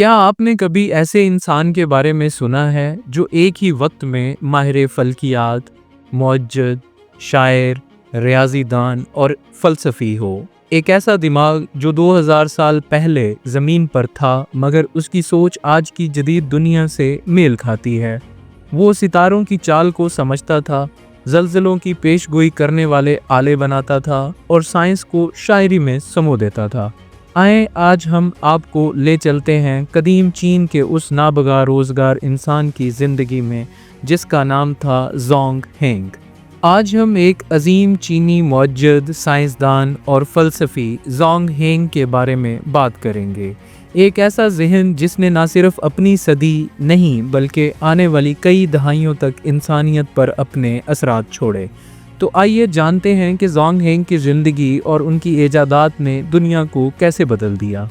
کیا آپ نے کبھی ایسے انسان کے بارے میں سنا ہے جو ایک ہی وقت میں ماہر فلکیات، معجد، شاعر، ریاضی دان اور فلسفی ہو؟ ایک ایسا دماغ جو 2000 سال پہلے زمین پر تھا مگر اس کی سوچ آج کی جدید دنیا سے میل کھاتی ہے۔ وہ ستاروں کی چال کو سمجھتا تھا، زلزلوں کی پیش گوئی کرنے والے آلے بناتا تھا اور سائنس کو شاعری میں سمو دیتا تھا۔ آئیں آج ہم آپ کو لے چلتے ہیں قدیم چین کے اس نابغہ روزگار انسان کی زندگی میں جس کا نام تھا زونگ ہینگ۔ آج ہم ایک عظیم چینی معجد، سائنسدان اور فلسفی زونگ ہینگ کے بارے میں بات کریں گے۔ ایک ایسا ذہن جس نے نہ صرف اپنی صدی نہیں بلکہ آنے والی کئی دہائیوں تک انسانیت پر اپنے اثرات چھوڑے۔ تو آئیے جانتے ہیں کہ زونگ ہینگ کی زندگی اور ان کی ایجادات نے دنیا کو کیسے بدل دیا۔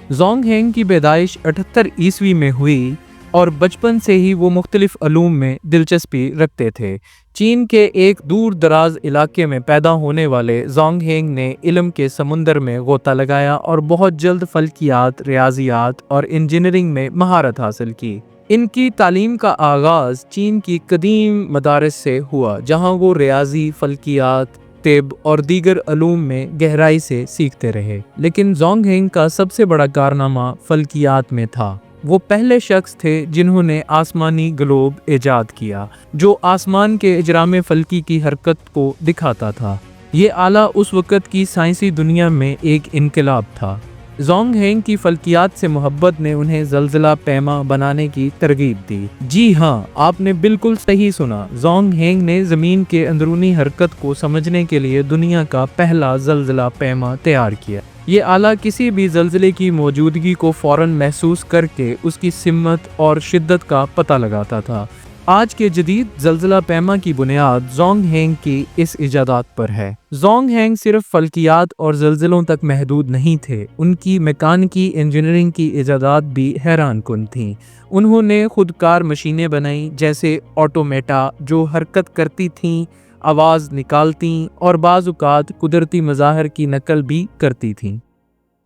زونگ ہینگ کی پیدائش 78 عیسوی میں ہوئی اور بچپن سے ہی وہ مختلف علوم میں دلچسپی رکھتے تھے۔ چین کے ایک دور دراز علاقے میں پیدا ہونے والے زونگ ہینگ نے علم کے سمندر میں غوطہ لگایا اور بہت جلد فلکیات، ریاضیات اور انجینئرنگ میں مہارت حاصل کی۔ ان کی تعلیم کا آغاز چین کی قدیم مدارس سے ہوا جہاں وہ ریاضی، فلکیات، طب اور دیگر علوم میں گہرائی سے سیکھتے رہے۔ لیکن زونگ ہینگ کا سب سے بڑا کارنامہ فلکیات میں تھا۔ وہ پہلے شخص تھے جنہوں نے آسمانی گلوب ایجاد کیا جو آسمان کے اجرام فلکی کی حرکت کو دکھاتا تھا۔ یہ آلہ اس وقت کی سائنسی دنیا میں ایک انقلاب تھا۔ زونگ ہینگ کی فلکیات سے محبت نے انہیں زلزلہ پیما بنانے کی ترغیب دی۔ جی ہاں، آپ نے بالکل صحیح سنا، زونگ ہینگ نے زمین کے اندرونی حرکت کو سمجھنے کے لیے دنیا کا پہلا زلزلہ پیما تیار کیا۔ یہ آلہ کسی بھی زلزلے کی موجودگی کو فوراً محسوس کر کے اس کی سمت اور شدت کا پتہ لگاتا تھا۔ آج کے جدید زلزلہ پیما کی بنیاد زونگ ہینگ کی اس ایجادات پر ہے۔ زونگ ہینگ صرف فلکیات اور زلزلوں تک محدود نہیں تھے، ان کی میکانیکی انجینئرنگ کی ایجادات بھی حیران کن تھیں۔ انہوں نے خودکار مشینیں بنائیں جیسے آٹومیٹا جو حرکت کرتی تھیں، آواز نکالتیں اور بعض اوقات قدرتی مظاہر کی نقل بھی کرتی تھیں۔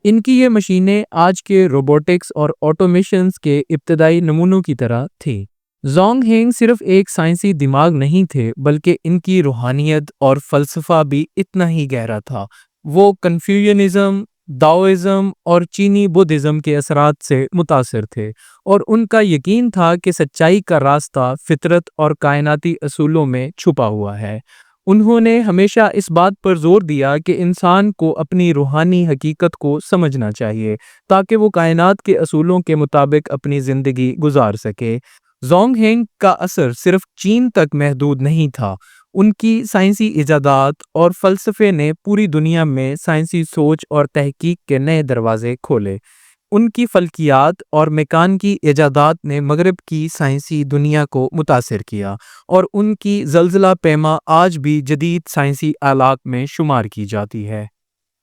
ان کی یہ مشینیں آج کے روبوٹکس اور آٹومیشنز کے ابتدائی نمونوں کی طرح تھیں۔ زونگ ہینگ صرف ایک سائنسی دماغ نہیں تھے بلکہ ان کی روحانیت اور فلسفہ بھی اتنا ہی گہرا تھا۔ وہ کنفیوشنزم، داؤزم اور چینی بدھزم کے اثرات سے متاثر تھے اور ان کا یقین تھا کہ سچائی کا راستہ فطرت اور کائناتی اصولوں میں چھپا ہوا ہے۔ انہوں نے ہمیشہ اس بات پر زور دیا کہ انسان کو اپنی روحانی حقیقت کو سمجھنا چاہیے تاکہ وہ کائنات کے اصولوں کے مطابق اپنی زندگی گزار سکے۔ زونگ ہینگ کا اثر صرف چین تک محدود نہیں تھا۔ ان کی سائنسی ایجادات اور فلسفے نے پوری دنیا میں سائنسی سوچ اور تحقیق کے نئے دروازے کھولے۔ ان کی فلکیات اور میکانیکی ایجادات نے مغرب کی سائنسی دنیا کو متاثر کیا اور ان کی زلزلہ پیما آج بھی جدید سائنسی آلات میں شمار کی جاتی ہے۔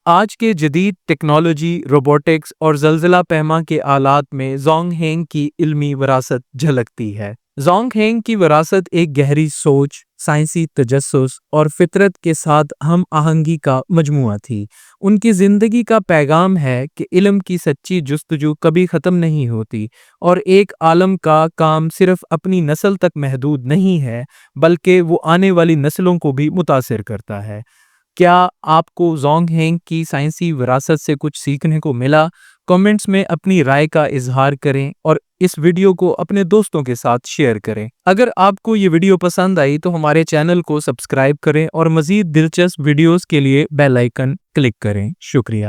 آج کے جدید ٹیکنالوجی، روبوٹکس اور زلزلہ پیما کے آلات میں زونگ ہینگ کی علمی وراثت جھلکتی ہے۔ زونگ ہینگ کی وراثت ایک گہری سوچ، سائنسی تجسس اور فطرت کے ساتھ ہم آہنگی کا مجموعہ تھی۔ ان کی زندگی کا پیغام ہے کہ علم کی سچی جستجو کبھی ختم نہیں ہوتی اور ایک عالم کا کام صرف اپنی نسل تک محدود نہیں ہے بلکہ وہ آنے والی نسلوں کو بھی متاثر کرتا ہے۔ کیا آپ کو زونگ ہینگ کی سائنسی وراثت سے کچھ سیکھنے کو ملا؟ کمنٹس میں اپنی رائے کا اظہار کریں اور اس ویڈیو کو اپنے دوستوں کے ساتھ شیئر کریں۔ اگر آپ کو یہ ویڈیو پسند آئی تو ہمارے چینل کو سبسکرائب کریں اور مزید دلچسپ ویڈیوز کے لیے بیل آئیکن کلک کریں۔ شکریہ۔